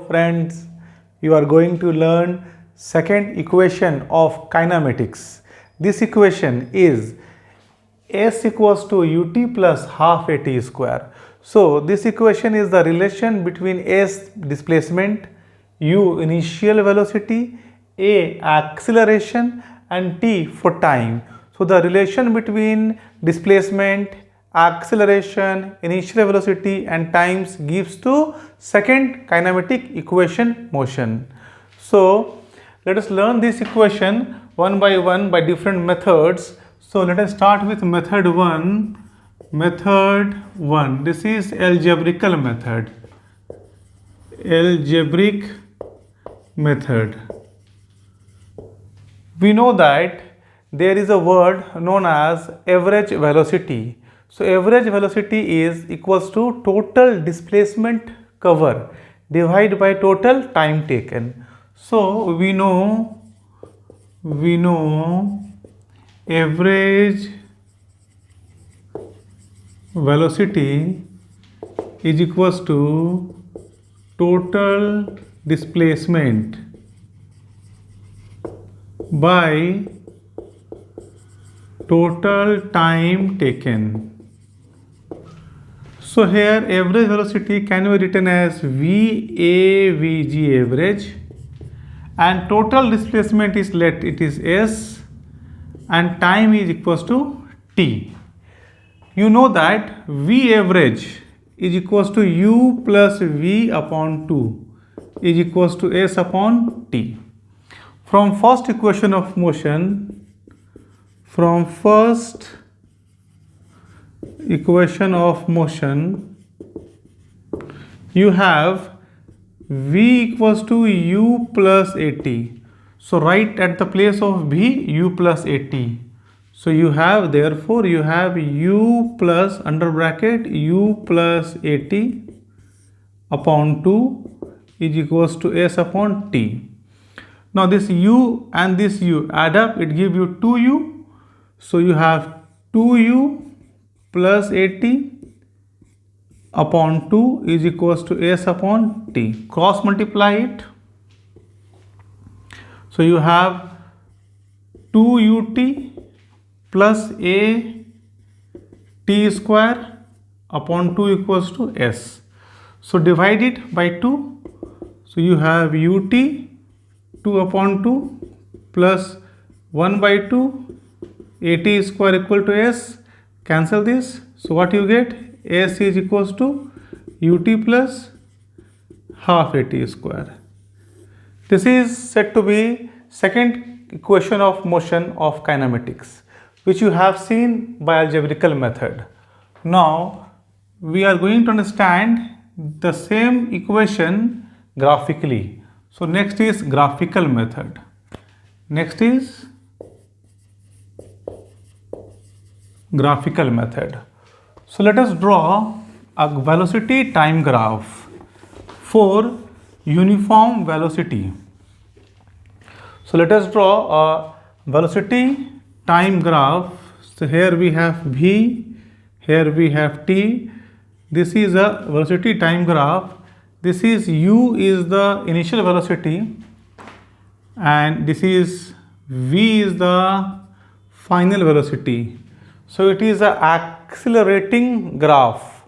friends, you are going to learn second equation of kinematics. This equation is S equals to ut plus half at square. So this equation is the relation between S displacement, u initial velocity, a acceleration and t for time. So the relation between displacement, acceleration, initial velocity and times gives to second kinematic equation motion. So let us learn this equation one by different methods. So let us start with method 1. Method 1. This is algebraical method. Algebraic method. We know that there is a word known as average velocity. So average velocity is equals to total displacement cover divided by total time taken. So we know average velocity is equals to total displacement by total time taken. So here average velocity can be written as VAVG average, and total displacement is S, and time is equals to T. You know that V average is equals to U plus V upon 2 is equals to S upon T. From first equation of motion, you have V equals to U plus AT. So write at the place of V U plus AT. So you have, therefore you have U plus under bracket U plus AT upon 2 is equals to S upon T. Now this U and this U add up, it gives you 2U. So you have 2U plus AT upon 2 is equals to S upon T. Cross multiply it. So you have 2ut plus a t square upon 2 equals to S. So divide it by 2. So you have ut 2 upon 2 plus 1 by 2 at square equal to S. Cancel this. So what you get? S is equals to ut plus half at square. This is said to be second equation of motion of kinematics, which you have seen by algebraical method. Now we are going to understand the same equation graphically. So next is graphical method. Next is graphical method. So let us draw a velocity time graph for uniform velocity. So let us draw a velocity time graph. So here we have V, here we have T. This is a velocity time graph. This is U is the initial velocity, and this is V is the final velocity. So it is an accelerating graph.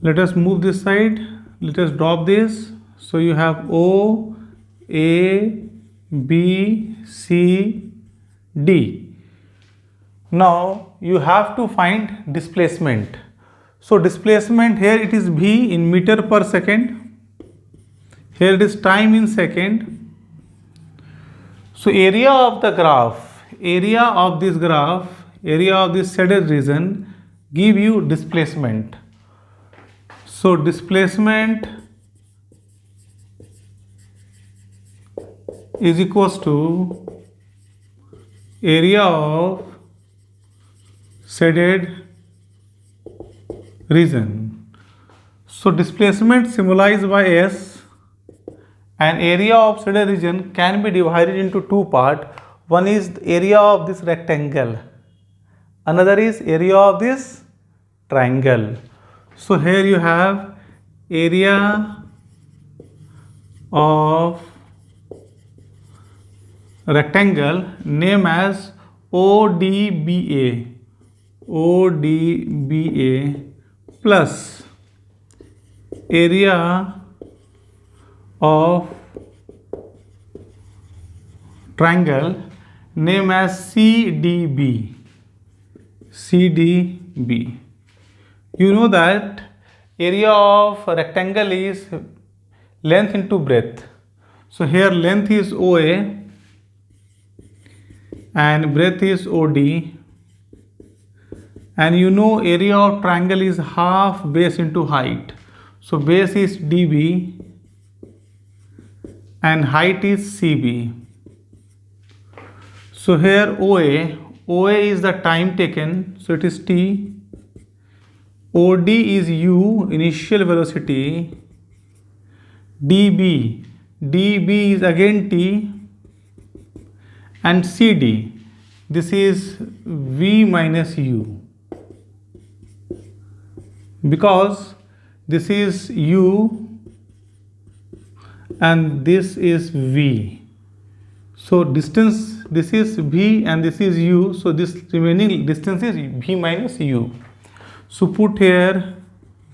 Let us move this side. Let us drop this. So you have O, A, B, C, D. Now you have to find displacement. So displacement here it is V in meter per second. Here it is time in second. So area of the graph, area of this shaded region give you displacement. So displacement is equals to area of shaded region. So displacement symbolized by S, and area of shaded region can be divided into two parts. One is the area of this rectangle, another is area of this triangle. So here you have area of rectangle name as ODBA plus area of triangle name as CDB. You know that area of rectangle is length into breadth. So here length is OA and breadth is OD, and you know area of triangle is half base into height. So base is DB and height is CB. So here OA is the time taken, so it is T. OD is U, initial velocity. DB is again T, and CD, this is V minus U, because this is U and this is V. So distance, this is V and this is U, so this remaining distance is V minus U. So put here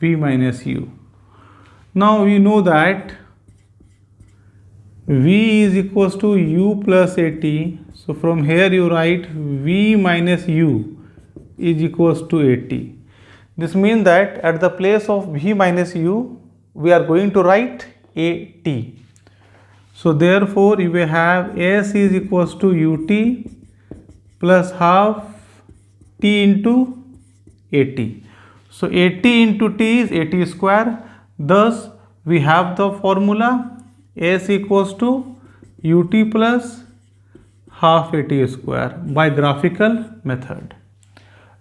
V minus U. Now we know that V is equals to U plus AT. So from here you write V minus U is equals to AT. This means that at the place of V minus U, we are going to write AT. So therefore you will have S is equals to UT plus half T into AT. So AT into T is AT square. Thus we have the formula S equals to UT plus half AT square by graphical method.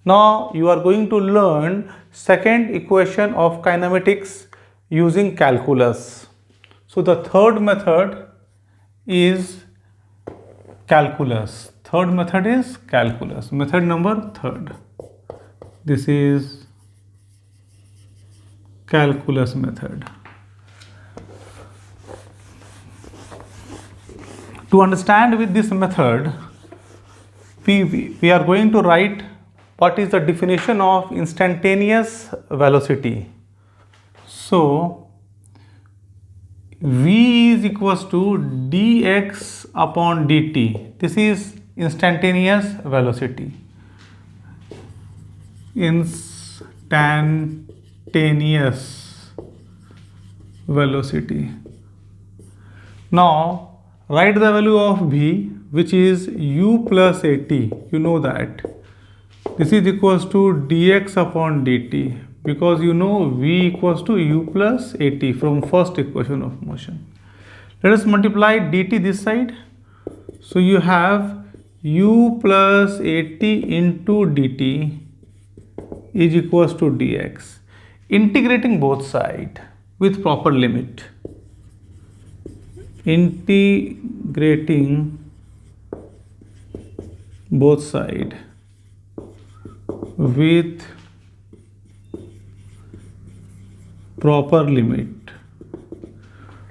Now you are going to learn second equation of kinematics using calculus. So the third method is calculus. Method number third. This is calculus method. To understand with this method, we are going to write what is the definition of instantaneous velocity. So V is equals to dx upon dt. This is instantaneous velocity. Now write the value of V, which is U plus AT. You know that this is equals to dx upon dt, because you know V equals to U plus AT from first equation of motion. Let us multiply dt this side. So you have U plus AT into dt is equals to dx. Integrating both sides with proper limit. Integrating both sides with proper limit.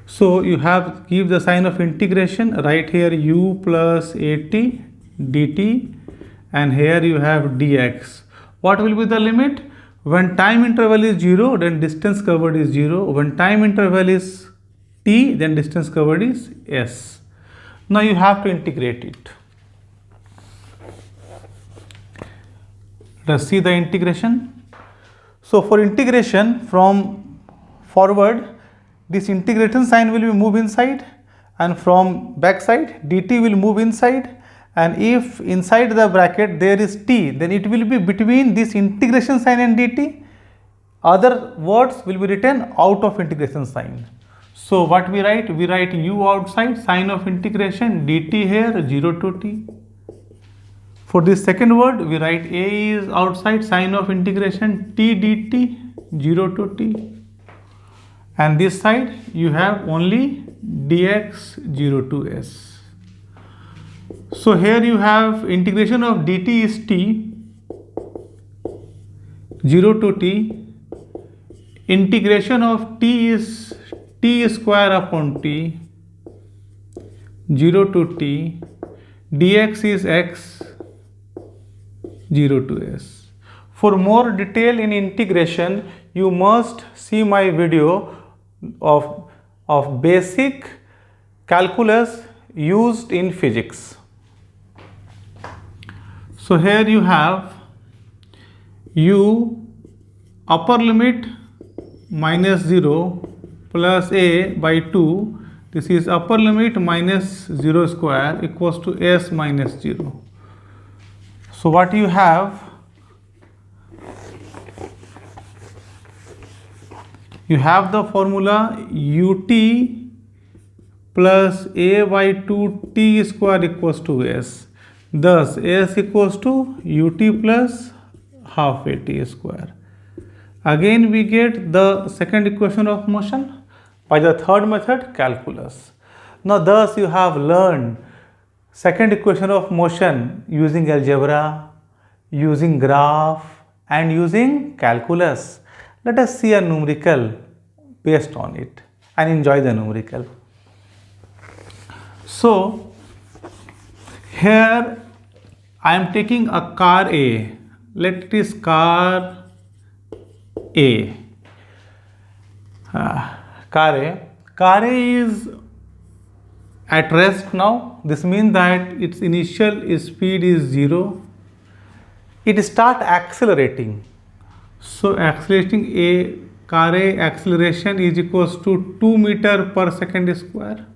So you have give the sign of integration, right here U plus AT dt, and here you have dx. What will be the limit? When time interval is 0, then distance covered is 0. When time interval is t, then distance covered is s. Now you have to integrate it. Let us see the integration. So for integration from forward, this integration sign will be move inside, and from back side dt will move inside, and if inside the bracket there is t, then it will be between this integration sign and dt. Other words will be written out of integration sign. So what we write? We write u outside, sign of integration, dt here 0 to t. For this second word, we write a is outside, sign of integration, t dt 0 to t. And this side you have only dx 0 to s. So here you have integration of dt is t 0 to t. Integration of t is t t square upon t 0 to t dx is x 0 to s. For more detail in integration, you must see my video of basic calculus used in physics. So here you have u upper limit minus 0 plus a by 2. This is upper limit minus 0 square equals to s minus 0. So what you have? You have the formula ut plus a by 2 t square equals to s. Thus s equals to ut plus half a t square. Again we get the second equation of motion by the third method, calculus. Now thus you have learned second equation of motion using algebra, using graph and using calculus. Let us see a numerical based on it and enjoy the numerical. So here I am taking a car A. Let it is car A. Car A. Car A is at rest now. This means that its initial speed is 0. It start accelerating. So accelerating A, car A acceleration is equals to 2 meter per second square.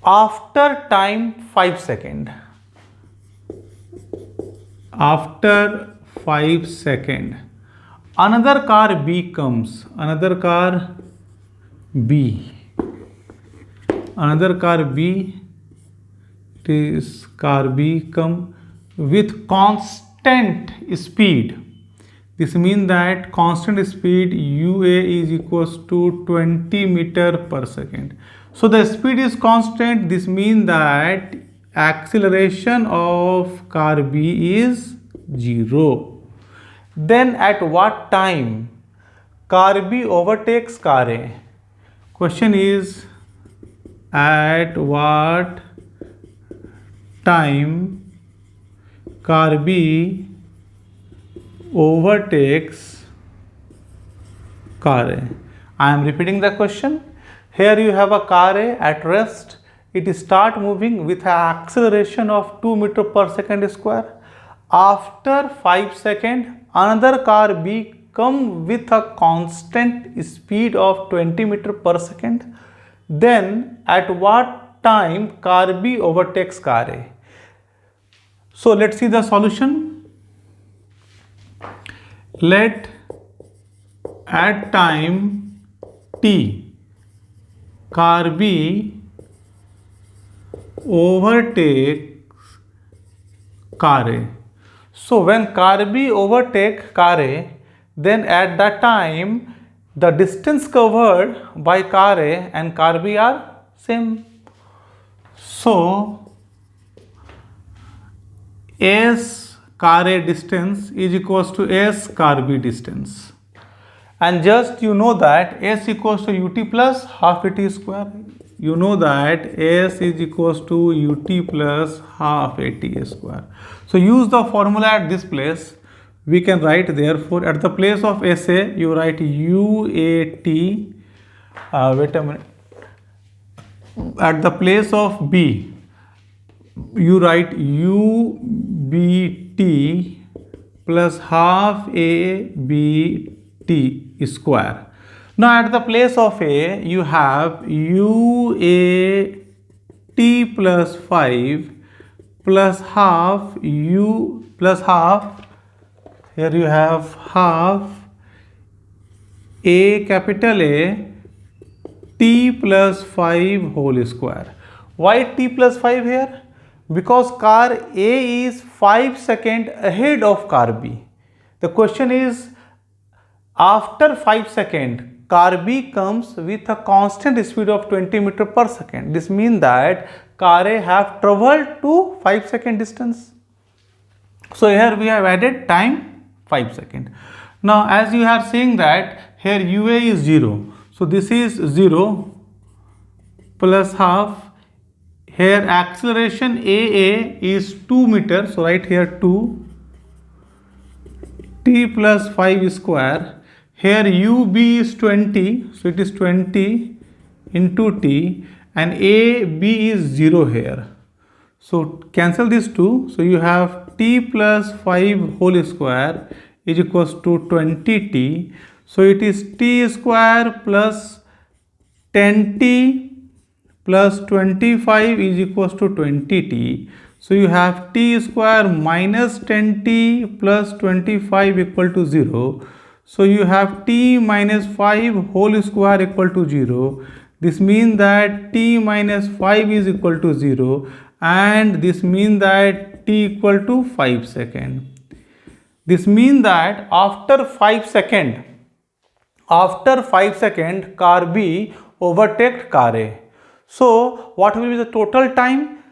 After time 5 seconds. After 5 seconds, another car B comes. Another car B. Another car B. It is car B come with constant speed. This means that constant speed UA is equals to 20 meter per second. So the speed is constant. This means that acceleration of car B is 0. Then at what time car B overtakes car A? Question is, at what time car B overtakes car A? I am repeating the question. Here you have a car A at rest. It start moving with an acceleration of 2 meter per second square. After 5 seconds, another car B come with a constant speed of 20 meter per second. Then at what time car B overtakes car A? So let's see the solution. Let at time t car B overtakes car A. So when car B overtakes car A, then at that time the distance covered by car A and car B are same. So S car A distance is equals to S car B distance. And just you know that S equals to ut plus half at square. You know that S is equals to ut plus half at square. So use the formula at this place. We can write therefore at the place of SA you write UAT. Wait a minute. At the place of B you write UBT plus half ABT square. Now at the place of A you have UAT plus 5 plus half U plus half. Here you have half A capital A T plus 5 whole square. Why T plus 5 here? Because car A is 5 seconds ahead of car B. The question is, after 5 seconds, car B comes with a constant speed of 20 meter per second. This means that car A have traveled to 5 second distance. So here we have added time 5 seconds. Now as you are seeing that here UA is 0. So this is 0 plus half. Here acceleration AA is 2 meters. So write here 2 t plus 5 square. Here UB is 20. So it is 20 into t, and AB is 0 here. So cancel these two. So you have t plus 5 whole square is equals to 20t. So it is t square plus 10t plus 25 is equals to 20t. So you have t square minus 10t plus 25 equal to 0. So you have t minus 5 whole square equal to 0. This means that t minus 5 is equal to 0, and this means that t equal to 5 seconds. This means that after 5 seconds, car B overtakes car A. So what will be the total time?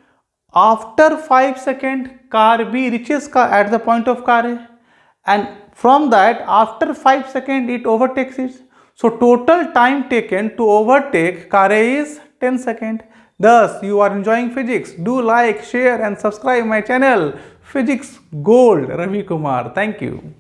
After 5 seconds, car B reaches at the point of car A, and from that after 5 seconds it overtakes it. So total time taken to overtake car A is 10 seconds. Thus you are enjoying physics. Do like, share and subscribe my channel Physics Gold Ravi Kumar. Thank you.